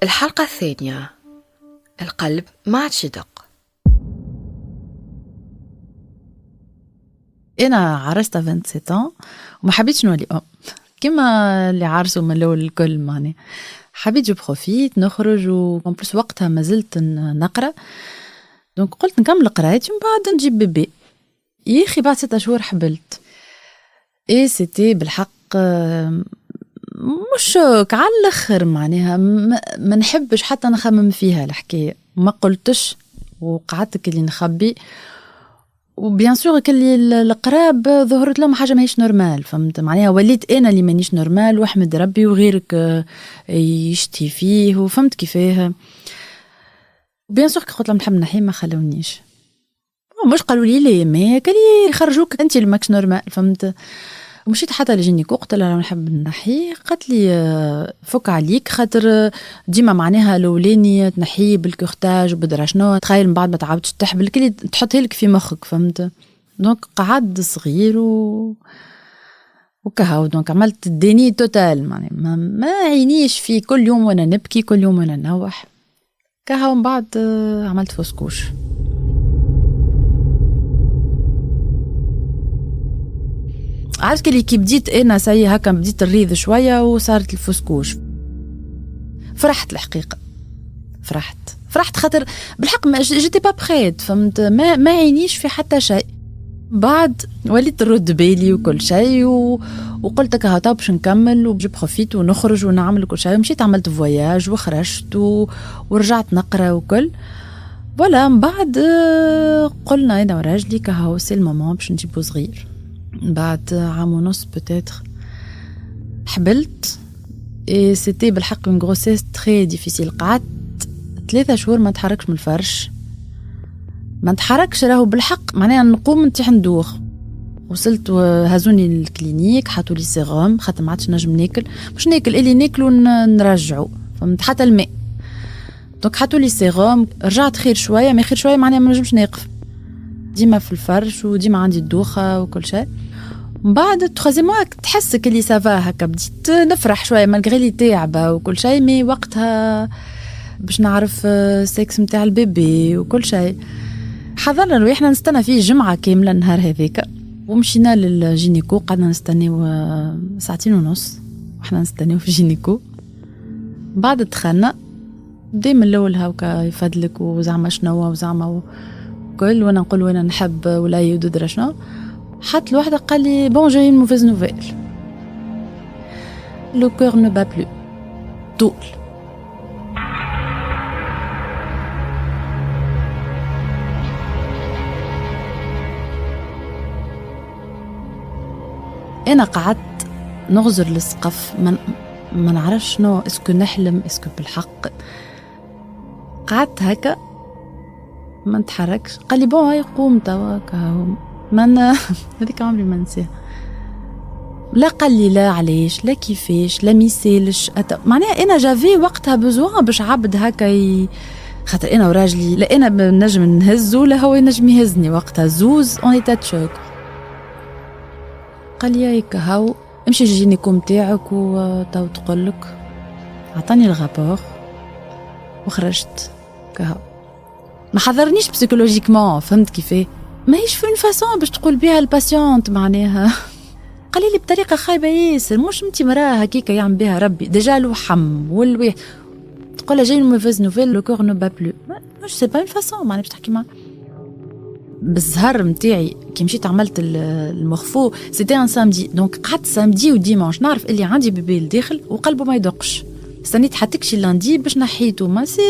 الحلقة الثانية. القلب ما عادش يدق. انا عرست 27 وما حبيتش نولي كما اللي عارسوا من الاول الكل معني حبيت جو بروفيت نخرج وكمبلس وقتها ما زلت نقرا دونك قلت نكمل قرايتي ومن بعد نجيب بيبي يا اخي بعد 6 شهور حبلت اي سيتي بالحق مش على الاخر معناها ما نحبش حتى نخمم فيها الحكايه ما قلتش وقعدت كلي نخبي وبيان سور كلي القراب ظهرت لهم حاجه ماهيش نورمال فهمت معناها وليت انا اللي مانيش نورمال واحمد ربي وغيرك يشتي فيه وفهمت كيفاه بيان سور قلت لهم نحب نحي ما خلونيش مش قالوا لي ليه ما كلي يخرجوك انت اللي ماكش نورمال فهمت ومشيت حتى لجينيكو قلت لها نحب نحي قالت لي فك عليك خاطر ديما معناها الاولاني تنحي بالكورتاج وبدرا شنو تخيل من بعد ما تعاودش تحبل كلي تحطها لك في مخك فهمت دونك قعد صغير وكهو دونك عملت الديني توتال معناها ما عينيش في كل يوم وانا نبكي كل يوم وانا نوح كهو من بعد عملت فسكوش عارف كلي كي بديت انا سي هكا بديت الريض شويه وصارت الفسكوش فرحت الحقيقه فرحت خاطر بالحق ما جيتي با بريت فهمت ما عينيش في حتى شيء بعد وليت نرد بالي وكل شيء وقلت هكا طب باش نكمل وجي بروفيت ونخرج ونعمل كل شيء ومشيت عملت فواياج وخرجت ورجعت نقرا وكل ولا من بعد قلنا انا وراجلي كهو سي المومون باش نجيبو صغير بعد عام ونص بتاتر حبلت اي سيتي بالحق من غروسيس تري ديفيسيل قعدت 3 شهور ما نتحركش من الفرش ما نتحركش راهو بالحق معناها نقوم نتيح ندوخ وصلت هزوني الكلينيك حطوا لي سيروم خاطر ما عادش نجم ناكل مش ناكل اللي ناكلو نرجعو فهمت حتى الماء دونك حطوا لي سيروم رجعت خير شويه ما خير شويه معناها ما نجمش ناقف ديما في الفرش وديما عندي الدوخه وكل شيء من بعد تخزيمو تحسك اللي سافا هكا بديت نفرح شويه مالغري لي تعبه وكل شيء مي وقتها باش نعرف سكس نتاع البيبي وكل شيء حضرنا روحنا نستنى فيه جمعه كامله النهار هذاك ومشينا للجينيكو قعدنا نستناو 2.5 ساعة وحنا نستناو في الجينيكو بعد دخلنا بدا من الاول هاكا يفدلك وزعما شنو وزعما كل وانا نقول وانا نحب ولا يدرا شنو حط الوحده قال لي بون جاي موفيز نوفيل لو كور نو با بلو طول انا قعدت نغزر للسقف ما نعرفش شنو اسكو نحلم اسكو بالحق قعدت هكا ما نتحركش قال لي بون هاي قوم توا من هذيك عمري ما نسيها لا قال لي لا علاش لا كيفاش لا ميسالش معناها انا جافي وقتها بزوان باش عبد هكا خاطر انا وراجلي لا انا نجم نهزو لا هو ينجم يهزني وقتها زوز اون ايتا تشوك قال لي هيك هاو امشي الجينيكو نتاعك وتو تقولك عطاني الغابور وخرجت كهو ما حضرنيش بسيكولوجيكمون فهمت كيفاه ماهيش في فاسون باش تقول بها الباسيونت معناها قال لي بطريقه خايبه ياسر مش انت مراه هكيكه يعمل بها ربي ديجا الوحم والويح تقول جاي موفيز نوفيل لو كور نو با بلو مش سي با اون فاسون معناها باش تحكي معاه بالزهر نتاعي كي مشيت عملت المخفو سيتي ان سامدي دونك قعدت سامدي وديمانش نعرف اللي عندي بيبي لداخل وقلبه ما يدقش استنيت حتى كشي لاندي باش نحيته ما سي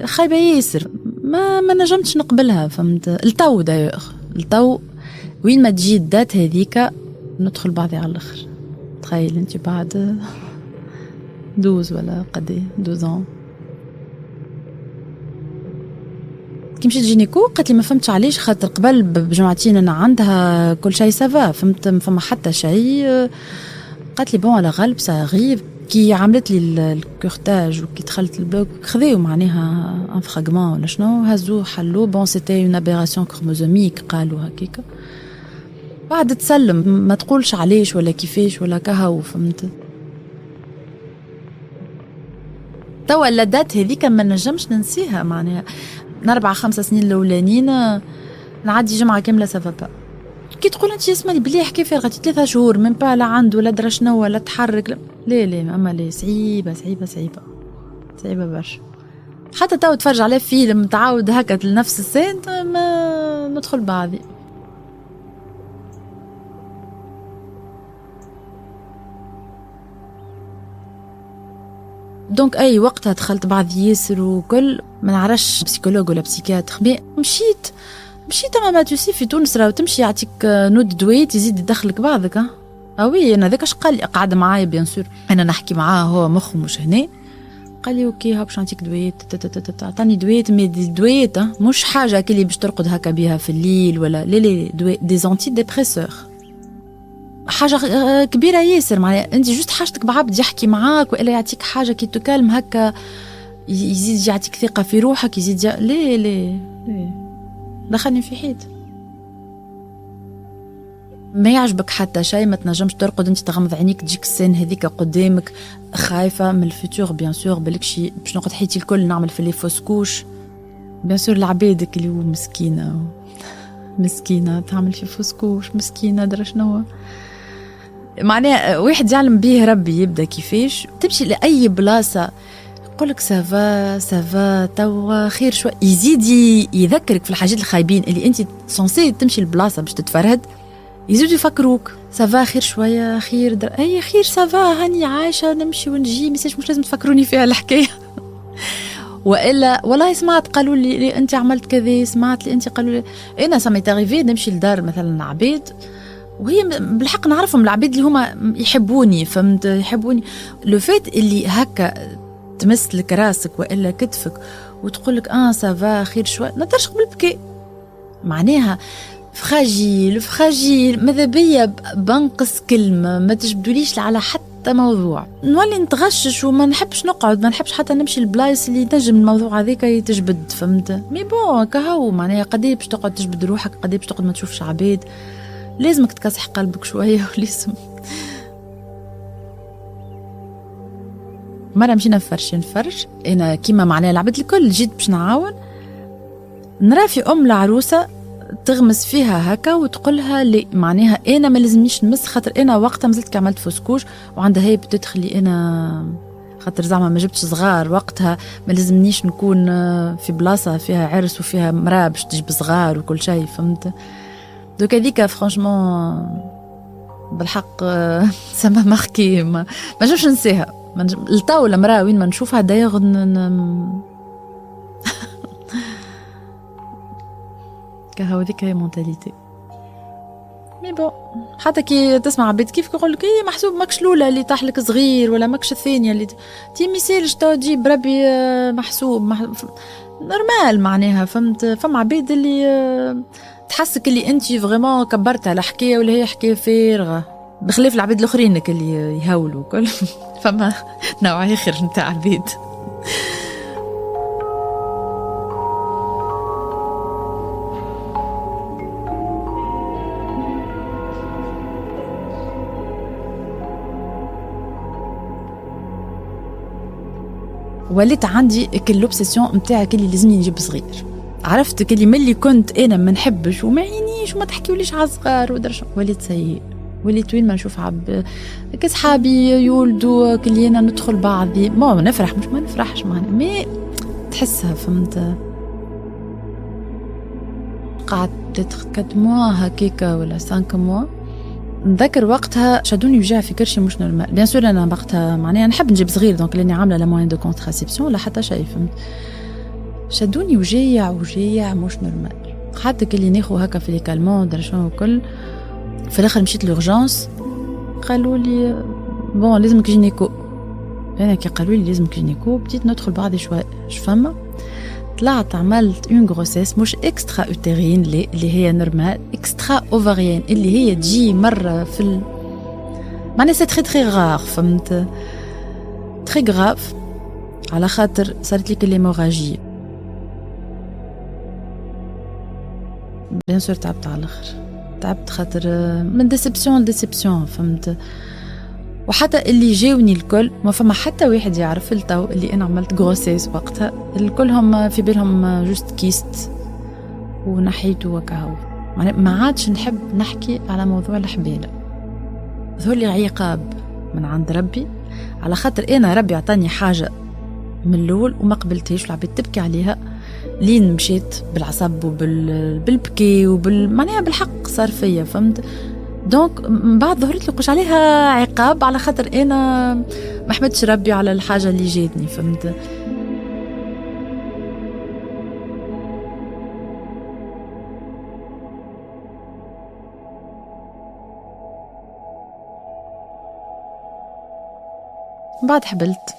خايبه ياسر ما نجمتش نقبلها فهمت التو دايوغ التو وين ما تجي الدات هذيك ندخل بعضي على الاخر تخيل انت بعد 12 ولا قدي 12 كي مشيت جينيكو قالت لي ما فهمتش علاش خاطر قبل بجمعتين انا عندها كل شيء سافا فهمت ما فما حتى شيء قالت لي بون على غالب صغير كي عملت لي الكورتاج وكي دخلت البلوك خذيو معناها ان فراغمون ولا شنو هزو حلو بون سيتي اون ابيراسيون كروموزوميك قالوا هكاك بعد تسلم ما تقولش علاش ولا كيفاش ولا كهو فهمت توا اللدات هذيك ما نجمش ننسيها، معناها 4-5 سنين الاولانيين نعدي جمعه كامله سافا با. كي تقول انت اسمعني بلي حكي فارغه 3 شهور من با لا عنده لا درا شنو ولا تحرك، لا اما لي صعيبه صعيبه صعيبه صعيبه برشا. حتى تو تفرج عليه فيلم تعاود هكا لنفس السين ما ندخل بعضي. دونك اي وقتها دخلت بعض ياسر وكل ما نعرفش بسيكولوج ولا بسيكاتر، مشيت ما توسي في تونس راهو تمشي يعطيك نود دويت يزيد يدخلك بعضك. وي انا ذاك اش قال لي، قاعد معايا بيان سور انا نحكي معاه هو مخه مش هنا، قال لي اوكي ها باش نعطيك دويت، عطاني دويت مي دي دويت مش حاجه كلي باش ترقد هكا بها في الليل ولا لي دويت دي زانتي ديبريسور، حاجه كبيره ياسر. معناها انت جوست حاجتك بعبد يحكي معاك والا يعطيك حاجه كي تكلم هكا يزيد يعطيك ثقه في روحك، يزيد ليه دخلني في حيط. ما يعجبك حتى شيء ما تنجمش ترقد انت تغمض عينيك تجيك السن هذيك قدامك، خايفه من الفيتور بيان سور بالكشي باش نقعد حياتي الكل نعمل في لي فوسكوش. بيان سور العبادك اللي هو مسكينه تعمل في فوسكوش مسكينه درا شنو، معناها واحد يعلم به ربي يبدا كيفاش تمشي لاي بلاصه يقولك سافا توا خير شوي، يزيد يذكرك في الحاجات الخايبين اللي انت سونسي تمشي البلاصه باش تتفرهد، يزيدوا يفكروك سافا خير شويه خير اي خير سافا هاني عايشه نمشي ونجي مش لازم تفكروني فيها الحكايه. والا والله سمعت قالوا لي انت عملت كذا، سمعت لي انت قالوا لي انا سميت غيفي نمشي لدار مثلا عبيد وهي بالحق نعرفهم العبيد اللي هما يحبوني، فهمت يحبوني. لو فات اللي هكا تمس لك راسك والا كتفك وتقول لك سافا خير شوي نطرش قبل بكي، معناها فراجيل ماذا بيا بنقص كلمه ما تجبدوليش على حتى موضوع، نولي نتغشش وما نحبش نقعد، ما نحبش حتى نمشي البلايص اللي تنجم الموضوع هذيك يتجبد، فهمت. مي بون كهو معناها قديه باش تقعد تجبد روحك، قديه باش تقعد ما تشوفش عبيد، لازمك تكسح قلبك شويه ولازم. مرة مشينا نفرش انا كيما معناها العبد الكل جيت باش نعاون، نرى في العروسه تغمس فيها هكا وتقولها لي معناها انا ما لازمنيش نمس، خاطر انا وقتها مازلت كعملت فوسكوش وعندها هي بتدخلي انا خاطر زعما ما جبتش صغار وقتها ما لازمنيش نكون في بلاصه فيها عرس وفيها مراه باش تجيب صغار وكل شيء، فهمت. دوك هذيك فرانشمون بالحق سما ماركي ما نجمش ننساها، الطاو المراه وين ما نشوفها دايغ كهو ذيك هي مونتاليتي. مي بون حتى كي تسمع عباد كيف يقول لك ايه محسوب ماكش الاولى اللي طاحلك صغير ولا ماكش الثانيه اللي تي ميسالش تو تجيب بربي محسوب نورمال معناها، فهمت. فما عباد اللي تحسك اللي انت فريمون كبرت على حكايه ولا هي حكايه فارغه، بخلاف العباد الاخرين اللي يهولوا كل فما نوع اخر نتاع عباد. وليت عندي كل لوبسيسيون نتاعي كلي لازمني نجيب صغير، عرفت كلي ملي كنت انا ما نحبش وما عينيش وما تحكيوليش على صغار ودرش، وليت سيء، وليت وين ما نشوف كصحابي يولدوا كلي انا ندخل بعضي ما نفرح مش ما نفرحش معنا مي تحسها، فهمت. قعدت 4 موا هكاكا ولا 5 موا، نذكر وقتها شدوني وجع في كرشي مش نورمال. بيان سور انا وقتها معناها نحب نجيب صغير دونك لاني عامله لا موين دو كونتراسيبسيون ولا حتى شيء، فهمت. شدوني وجيع مش نورمال، حتى كلي ناخو هكا في لي كالمون درشون وكل. في الاخر مشيت لورجانس قالوا لي بون لازمك جينيكو، انا كي قالوا لي لازمك جينيكو بديت ندخل بعضي شويه فما طلعت عملت اون غروسيس مش اكسترا اوتيرين اللي هي نورمال، اكسترا اوفريان اللي هي تجي مره في معناها سي تري غار، فهمت. تري غراف على خاطر صارت لي كليموراجي. بيان سور تعبت على الاخر، تعبت خاطر من ديسيبسيون لديسيبسيون، فهمت. وحتى اللي جاوني الكل ما فما حتى واحد يعرف التو اللي انا عملت غروسيس وقتها، الكلهم في بالهم جوست كيست ونحيته وكهو. ما عادش نحب نحكي على موضوع الحبيله، ذولي عقاب من عند ربي، على خاطر انا ربي عطاني حاجه من الاول وما قبلتهاش والعبيد تبكي عليها، لين مشيت بالعصب بالبكي معناها بالحق صار فيا، فهمت؟ دونك من بعد ظهرت لي قش عليها عقاب على خاطر انا ما حمدتش ربي على الحاجه اللي جاتني، فهمت؟ بعد حبلت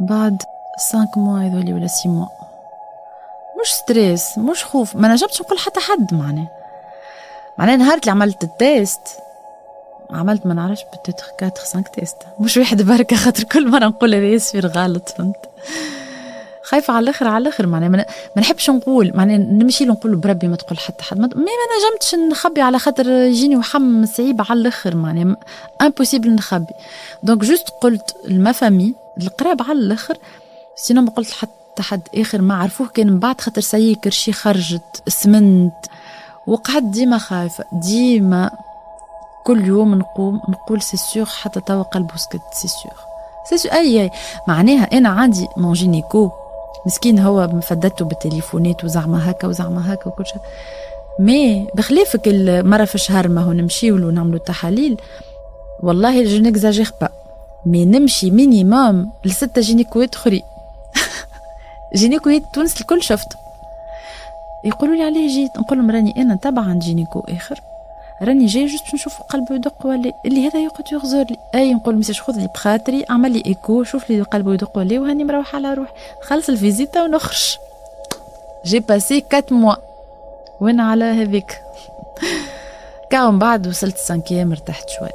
بعد 5 موا هذولي ولا 6 موا، مش ستريس مش خوف، ما نجمتش نقول حتى حد معناها نهار اللي عملت التيست عملت ما نعرفش بتتخ 4 5 تيست، مش واحد بركه، خاطر كل مره نقول هذا يصير غلط، فهمت؟ خايفه على الاخر معناها ما نحبش نقول، معناها نمشي له نقول بربي ما تقول حتى حد، ما نجمتش نخبي على خاطر يجيني وحم صعيب على الاخر، معناها امبوسيبل نخبي. دونك جوست قلت لما فامي القراب على الاخر، سينو ما قلت حتى حد اخر ما عرفوه، كان من بعد خاطر سيي كرشي خرجت اسمنت وقعدت ديما خايفه، ديما كل يوم نقول سي سيغ حتى توا قلبه سكت، سي سيغ اي معناها انا عندي مون جينيكو مسكين هو مفدته بالتليفونات وزعما هكا وكل شيء، مي بخلافك المره في الشهر ما هو نمشيو له نعملوا تحاليل، والله جو نيكزاجير با، مي نمشي مينيموم ل6 جينيكوات اخرى جينيكوات تونس الكل شفت يقولوا لي عليه جيت، نقول لهم راني انا تبع عند جينيكو اخر، راني جاي جوست باش نشوف قلبه يدق ولا اللي هذا يقعد يغزر لي، اي نقول مساج خذ لي بخاطري اعمل لي ايكو شوف لي قلبه يدق ولا، وهاني مروحه على روحي خلص الفيزيتا ونخرج. جي باسي 4 موا وانا على هذيك كاو، بعد وصلت 5 ارتحت شوي.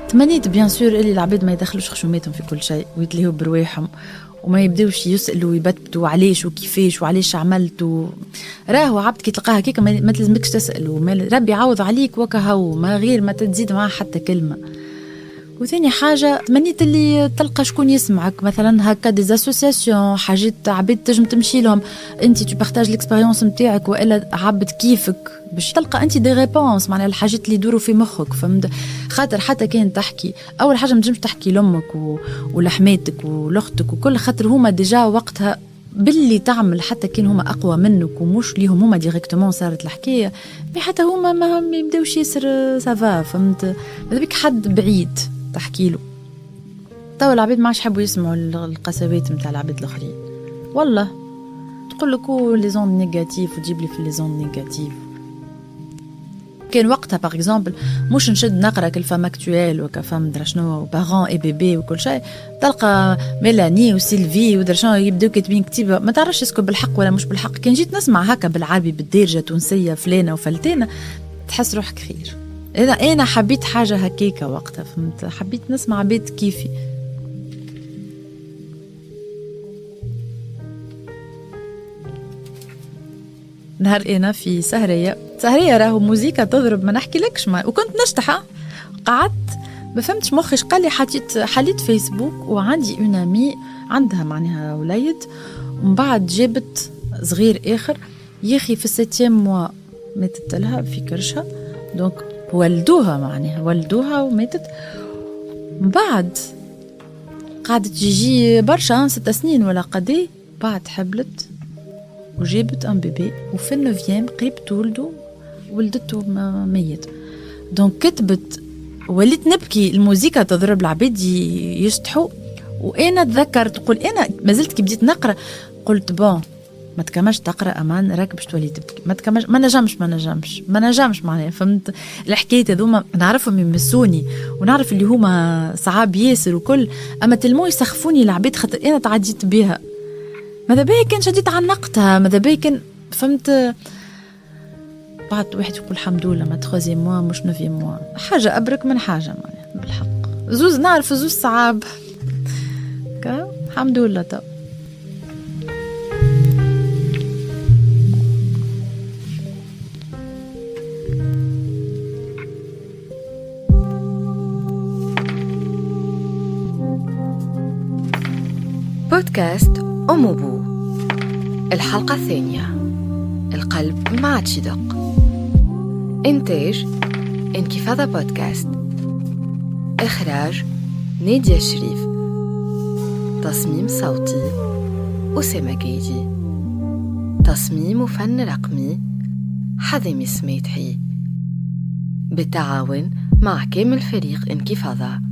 تمنيت بيان سور اللي العباد ما يدخلوش خشوماتهم في كل شيء ويتلهوا برواحهم وما يبداوش يسألوا ويبتبتوا علاش وكيفاش وعلاش عملت راهو عبد كي تلقاها كيك ما تلزمكش تسأل، ربي يعوض عليك وكهو، ما غير ما تزيد معاه حتى كلمة. وثاني حاجة تمنيت اللي تلقى شكون يسمعك، مثلا هكا دي اسوسياسيون، حاجات عباد تنجم تمشي لهم انت تبارطاج الاكسبيريونس نتاعك، والا عبد كيفك باش تلقى انت دي ريبونس معناها الحاجات اللي يدوروا في مخك، فهمت؟ خاطر حتى كان تحكي اول حاجه ما تنجمش تحكي لامك ولحماتك ولاختك وكل، خاطر هما ديجا وقتها باللي تعمل حتى كان هما اقوى منك ومش ليهم هما ديريكتومون صارت الحكايه، مي حتى هما ما يبداوش ياسر سافا، فهمت؟ ماذا بك حد بعيد تحكي له. توا العباد ما عادش يحبوا يسمعوا القسوات نتاع العباد الاخرين، والله تقول لك لي زون نيجاتيف وتجيب لي في لي زون نيجاتيف. كان وقتها باغ اكزومبل مش نشد نقرا كالفام اكتويل وكفام درا شنو بارون اي بيبي وكل شيء، تلقى ميلاني وسيلفي ودرا شنو يبداو كاتبين كتيبه ما تعرفش اسكو بالحق ولا مش بالحق. كان جيت نسمع هكا بالعربي بالدارجه تونسيه فلانه وفلتانه تحس روحك خير. انا حبيت حاجه هكيكه وقتها، فهمت؟ حبيت نسمع بيت كيفي. نهار انا في سهريه راهو موزيكا تضرب ما نحكي لكش، ما وكنت نشطحه قعدت ما فهمتش مخي قال لي حليت فيسبوك وعندي اون امي عندها معناها وليد، ومن بعد جابت صغير اخر يخي في 7 موا ماتت لها في كرشها، دونك ولدوها وماتت. من بعد قعدت جيجي برشا 6 سنين ولا قدي، بعد حبلت وجابت ان بيبي وفي 9 قريب تولدو ولدته ميت. دونك كتبت وليت نبكي، الموسيقى تضرب العباد يشطحوا، وانا تذكرت تقول انا ما زلت كي بديت نقرا قلت بون ما تكملش تقرا امان راك باش تولي تبكي، ما تكملش ما نجمش معناها، فهمت؟ الحكايات هذوما نعرفهم يمسوني ونعرف اللي هما صعاب ياسر وكل، اما تلمو يسخفوني العباد خاطر انا تعديت بها. ماذا بيا كان شديت عنقتها، ماذا بيا كان فهمت. بعد واحد يقول الحمد لله ما 3 موا مش 9 موا، حاجه ابرك من حاجه معناها. بالحق زوز نعرف زوز صعاب الحمد لله. طب بودكاست أم وبو، الحلقة الثانية. القلب ما عادش يدق. إنتاج انكفاضة بودكاست. إخراج نادية الشريف. تصميم صوتي أسامة جيدي. تصميم وفن رقمي حذمي السميتحي، بالتعاون مع كامل فريق انكفاضة.